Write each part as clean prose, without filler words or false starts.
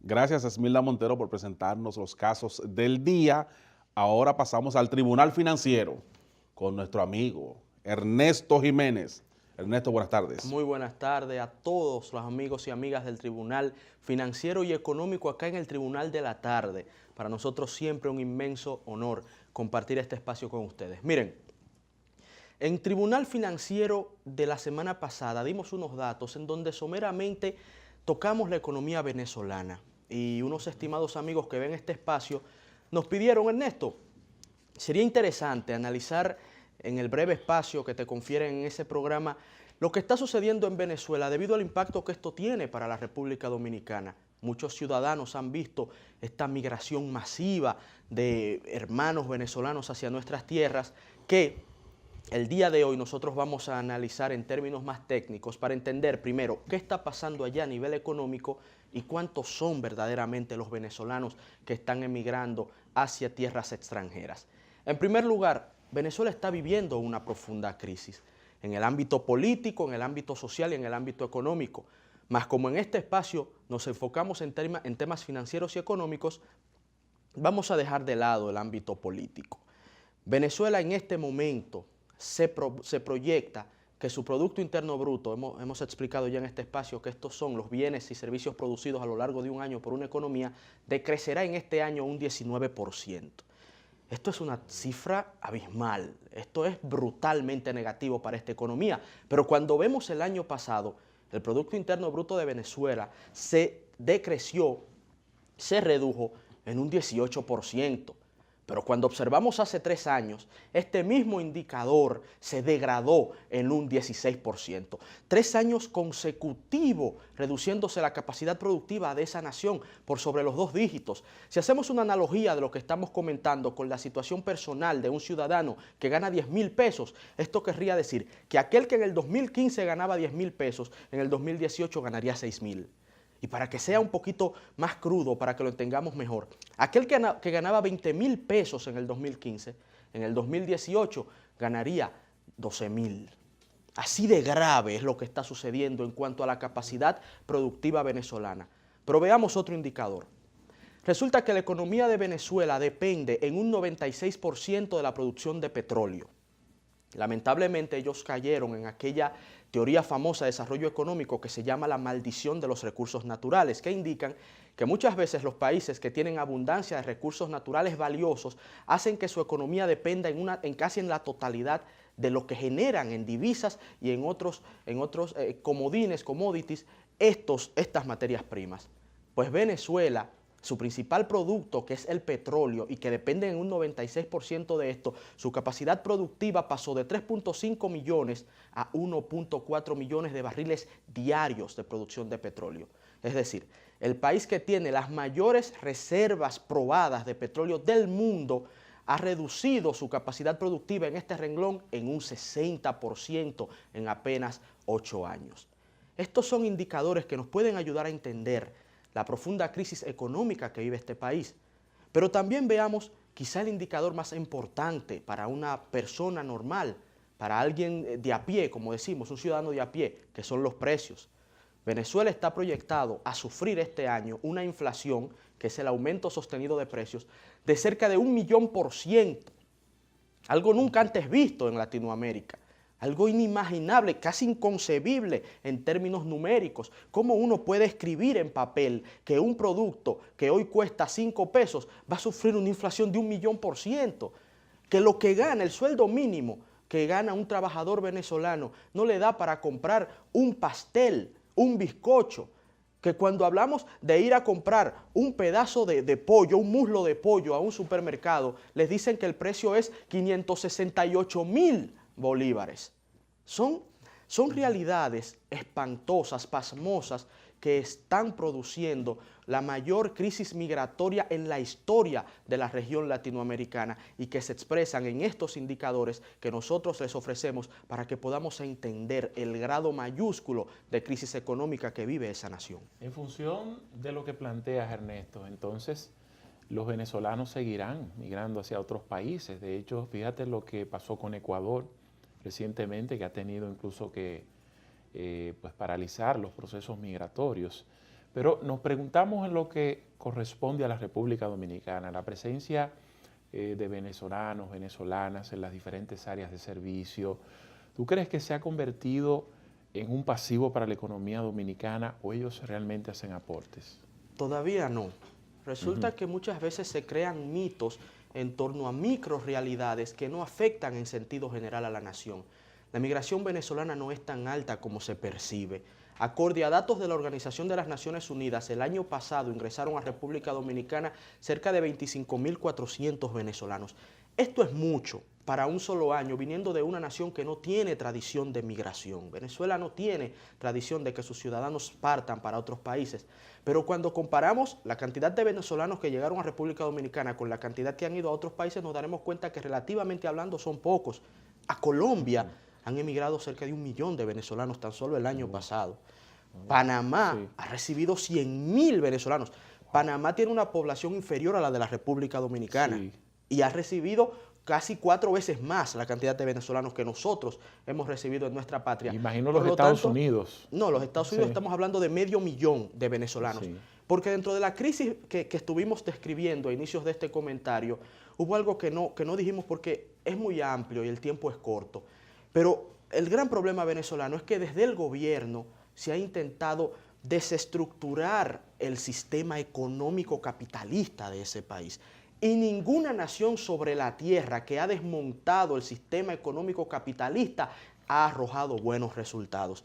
Gracias, Esmilda Montero, por presentarnos los casos del día. Ahora pasamos al Tribunal Financiero con nuestro amigo Ernesto Jiménez. Ernesto, buenas tardes. Muy buenas tardes a todos los amigos y amigas del Tribunal Financiero y Económico acá en el Tribunal de la Tarde. Para nosotros siempre un inmenso honor compartir este espacio con ustedes. Miren, en Tribunal Financiero de la semana pasada dimos unos datos en donde someramente tocamos la economía venezolana y unos estimados amigos que ven este espacio nos pidieron, Ernesto, sería interesante analizar en el breve espacio que te confieren en ese programa lo que está sucediendo en Venezuela debido al impacto que esto tiene para la República Dominicana. Muchos ciudadanos han visto esta migración masiva de hermanos venezolanos hacia nuestras tierras que el día de hoy nosotros vamos a analizar en términos más técnicos para entender primero qué está pasando allá a nivel económico y cuántos son verdaderamente los venezolanos que están emigrando hacia tierras extranjeras. En primer lugar, Venezuela está viviendo una profunda crisis en el ámbito político, en el ámbito social y en el ámbito económico. Mas como en este espacio nos enfocamos en temas financieros y económicos, vamos a dejar de lado el ámbito político. Venezuela en este momento se proyecta que su Producto Interno Bruto, hemos explicado ya en este espacio que estos son los bienes y servicios producidos a lo largo de un año por una economía, decrecerá en este año un 19%. Esto es una cifra abismal, esto es brutalmente negativo para esta economía, pero cuando vemos el año pasado, el Producto Interno Bruto de Venezuela se decreció, se redujo en un 18%. Pero cuando observamos hace 3 años, este mismo indicador se degradó en un 16%. 3 años consecutivos reduciéndose la capacidad productiva de esa nación por sobre los 2 dígitos. Si hacemos una analogía de lo que estamos comentando con la situación personal de un ciudadano que gana 10,000 pesos, esto querría decir que aquel que en el 2015 ganaba 10,000 pesos, en el 2018 ganaría 6,000. Y para que sea un poquito más crudo, para que lo entendamos mejor, aquel que ganaba 20,000 pesos en el 2015, en el 2018 ganaría 12,000. Así de grave es lo que está sucediendo en cuanto a la capacidad productiva venezolana. Pero veamos otro indicador. Resulta que la economía de Venezuela depende en un 96% de la producción de petróleo. Lamentablemente ellos cayeron en aquella teoría famosa de desarrollo económico que se llama la maldición de los recursos naturales, que indican que muchas veces los países que tienen abundancia de recursos naturales valiosos hacen que su economía dependa casi en la totalidad de lo que generan en divisas y en otros commodities, estas materias primas. Pues Venezuela, su principal producto, que es el petróleo, y que depende en un 96% de esto, su capacidad productiva pasó de 3.5 millones a 1.4 millones de barriles diarios de producción de petróleo. Es decir, el país que tiene las mayores reservas probadas de petróleo del mundo ha reducido su capacidad productiva en este renglón en un 60% en apenas 8 años. Estos son indicadores que nos pueden ayudar a entender la profunda crisis económica que vive este país. Pero también veamos quizá el indicador más importante para una persona normal, para alguien de a pie, como decimos, un ciudadano de a pie, que son los precios. Venezuela está proyectado a sufrir este año una inflación, que es el aumento sostenido de precios, de cerca de 1,000,000%, algo nunca antes visto en Latinoamérica. Algo inimaginable, casi inconcebible en términos numéricos. ¿Cómo uno puede escribir en papel que un producto que hoy cuesta 5 pesos va a sufrir una inflación de 1,000,000%? Que lo que gana, el sueldo mínimo que gana un trabajador venezolano, no le da para comprar un pastel, un bizcocho. Que cuando hablamos de ir a comprar un pedazo de pollo, un muslo de pollo a un supermercado, les dicen que el precio es 568,000 bolívares. Son realidades espantosas, pasmosas, que están produciendo la mayor crisis migratoria en la historia de la región latinoamericana y que se expresan en estos indicadores que nosotros les ofrecemos para que podamos entender el grado mayúsculo de crisis económica que vive esa nación. En función de lo que planteas, Ernesto, entonces los venezolanos seguirán migrando hacia otros países. De hecho, fíjate lo que pasó con Ecuador recientemente, que ha tenido incluso que pues paralizar los procesos migratorios. Pero nos preguntamos en lo que corresponde a la República Dominicana, la presencia de venezolanos, venezolanas en las diferentes áreas de servicio. ¿Tú crees que se ha convertido en un pasivo para la economía dominicana o ellos realmente hacen aportes? Todavía no. Resulta que muchas veces se crean mitos en torno a microrealidades que no afectan en sentido general a la nación. La migración venezolana no es tan alta como se percibe. Acorde a datos de la Organización de las Naciones Unidas, el año pasado ingresaron a República Dominicana cerca de 25.400 venezolanos. Esto es mucho para un solo año, viniendo de una nación que no tiene tradición de migración. Venezuela no tiene tradición de que sus ciudadanos partan para otros países. Pero cuando comparamos la cantidad de venezolanos que llegaron a República Dominicana con la cantidad que han ido a otros países, nos daremos cuenta que relativamente hablando son pocos. A Colombia han emigrado cerca de 1 millón de venezolanos tan solo el año pasado. Panamá ha recibido 100.000 venezolanos. Panamá tiene una población inferior a la de la República Dominicana y ha recibido casi 4 veces más la cantidad de venezolanos que nosotros hemos recibido en nuestra patria. Imagino los Estados Unidos. No, los Estados Unidos estamos hablando de 500.000 de venezolanos. Porque dentro de la crisis que estuvimos describiendo a inicios de este comentario, hubo algo que no dijimos porque es muy amplio y el tiempo es corto. Pero el gran problema venezolano es que desde el gobierno se ha intentado desestructurar el sistema económico capitalista de ese país. Y ninguna nación sobre la tierra que ha desmontado el sistema económico capitalista ha arrojado buenos resultados.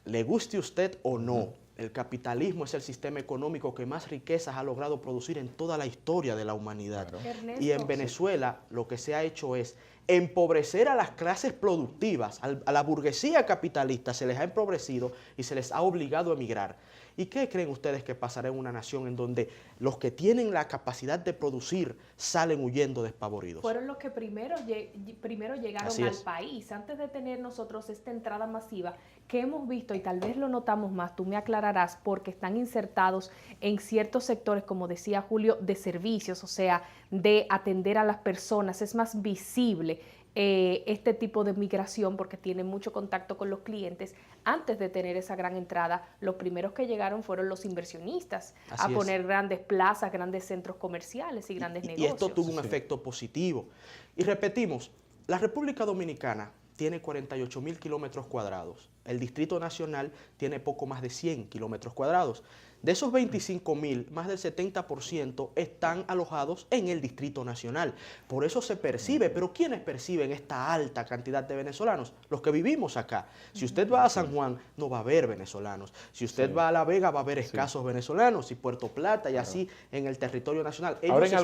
Le guste a usted o no, el capitalismo es el sistema económico que más riquezas ha logrado producir en toda la historia de la humanidad. Ernesto, y en Venezuela lo que se ha hecho es empobrecer a las clases productivas, a la burguesía capitalista se les ha empobrecido y se les ha obligado a emigrar. ¿Y qué creen ustedes que pasará en una nación en donde los que tienen la capacidad de producir salen huyendo despavoridos? Fueron los que primero llegaron al país, antes de tener nosotros esta entrada masiva que hemos visto, y tal vez lo notamos más, tú me aclararás, porque están insertados en ciertos sectores, como decía Julio, de servicios, o sea, de atender a las personas, es más visible este tipo de migración porque tiene mucho contacto con los clientes. Antes de tener esa gran entrada, los primeros que llegaron fueron los inversionistas a poner grandes plazas, grandes centros comerciales y grandes negocios. Y esto tuvo un efecto positivo. Y repetimos, la República Dominicana tiene 48.000 kilómetros cuadrados. El Distrito Nacional tiene poco más de 100 kilómetros cuadrados. De esos 25.000, más del 70% están alojados en el Distrito Nacional. Por eso se percibe, pero ¿quiénes perciben esta alta cantidad de venezolanos? Los que vivimos acá. Si usted va a San Juan, no va a haber venezolanos. Si usted va a La Vega, va a haber escasos venezolanos, y Puerto Plata, y así en el territorio nacional. Ellos ahora en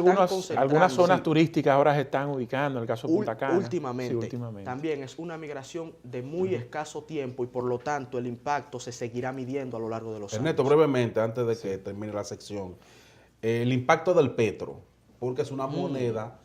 algunas zonas turísticas ahora se están ubicando, en el caso de Punta Cana. Últimamente. También es una migración de muy escaso tiempo y por lo tanto el impacto se seguirá midiendo a lo largo de los años. Ernesto, brevemente, antes de que termine la sección, el impacto del petro, porque es una moneda,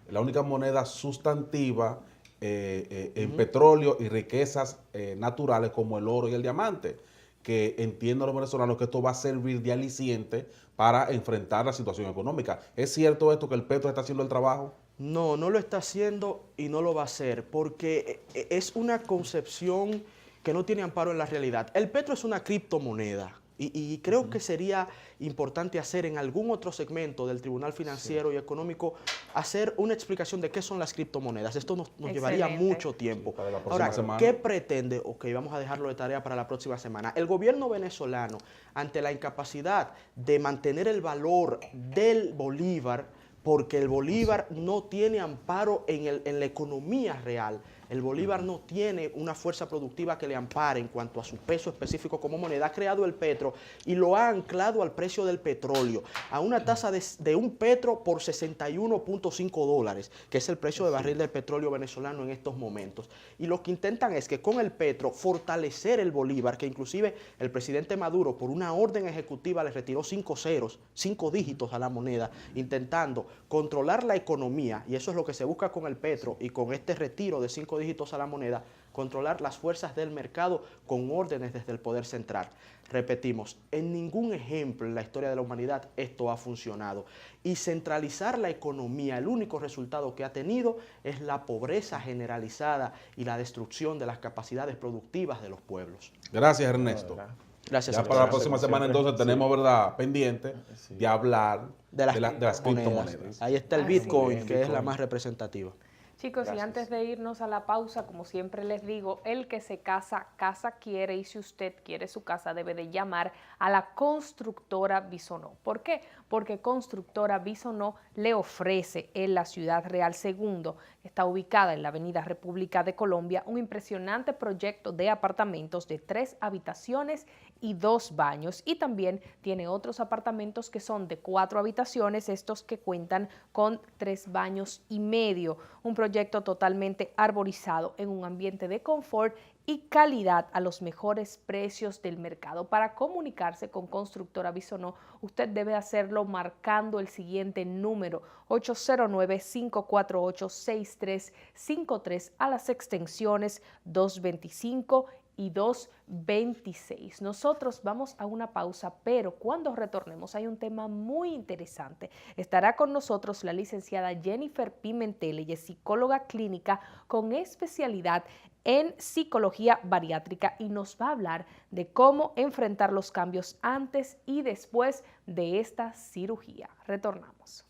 la única moneda sustantiva en petróleo y riquezas naturales como el oro y el diamante, que entienden los venezolanos que esto va a servir de aliciente para enfrentar la situación económica. ¿Es cierto esto que el petro está haciendo el trabajo? No, no lo está haciendo y no lo va a hacer, porque es una concepción que no tiene amparo en la realidad. El petro es una criptomoneda. Y creo que sería importante hacer en algún otro segmento del Tribunal Financiero y Económico, hacer una explicación de qué son las criptomonedas. Esto nos llevaría mucho tiempo. Ahora, ¿qué pretende? Ok, vamos a dejarlo de tarea para la próxima semana. El gobierno venezolano, ante la incapacidad de mantener el valor del bolívar, porque el bolívar no tiene amparo en la economía real. El bolívar no tiene una fuerza productiva que le ampare en cuanto a su peso específico como moneda. Ha creado el petro y lo ha anclado al precio del petróleo, a una tasa de un petro por $61.5, que es el precio de barril del petróleo venezolano en estos momentos. Y lo que intentan es que con el petro fortalecer el bolívar, que inclusive el presidente Maduro por una orden ejecutiva le retiró 5 ceros, 5 dígitos a la moneda, intentando controlar la economía, y eso es lo que se busca con el petro y con este retiro de 5 dígitos a la moneda, controlar las fuerzas del mercado con órdenes desde el poder central. Repetimos, en ningún ejemplo en la historia de la humanidad esto ha funcionado. Y centralizar la economía, el único resultado que ha tenido es la pobreza generalizada y la destrucción de las capacidades productivas de los pueblos. Gracias, Ernesto. Gracias, Ya señor. para la próxima semana entonces tenemos, ¿verdad?, pendiente de hablar de las las criptomonedas. Ahí está el Así Bitcoin, es. que es la más representativa. Chicos, y Gracias. antes de irnos a la pausa, como siempre les digo, el que se casa, casa quiere, y si usted quiere su casa debe de llamar a la constructora Bisonó. ¿Por qué? Porque Constructora Bisonó le ofrece en la Ciudad Real Segundo, que está ubicada en la Avenida República de Colombia, un impresionante proyecto de apartamentos de 3 habitaciones y 2 baños, y también tiene otros apartamentos que son de 4 habitaciones, estos que cuentan con 3 baños y medio, un proyecto totalmente arborizado en un ambiente de confort y calidad a los mejores precios del mercado. Para comunicarse con Constructora Bisonó, usted debe hacerlo marcando el siguiente número: 809-548-6353 a las extensiones 225 y 226. Nosotros vamos a una pausa, pero cuando retornemos hay un tema muy interesante. Estará con nosotros la licenciada Jennifer Pimentel, ella es psicóloga clínica con especialidad en psicología bariátrica y nos va a hablar de cómo enfrentar los cambios antes y después de esta cirugía. Retornamos.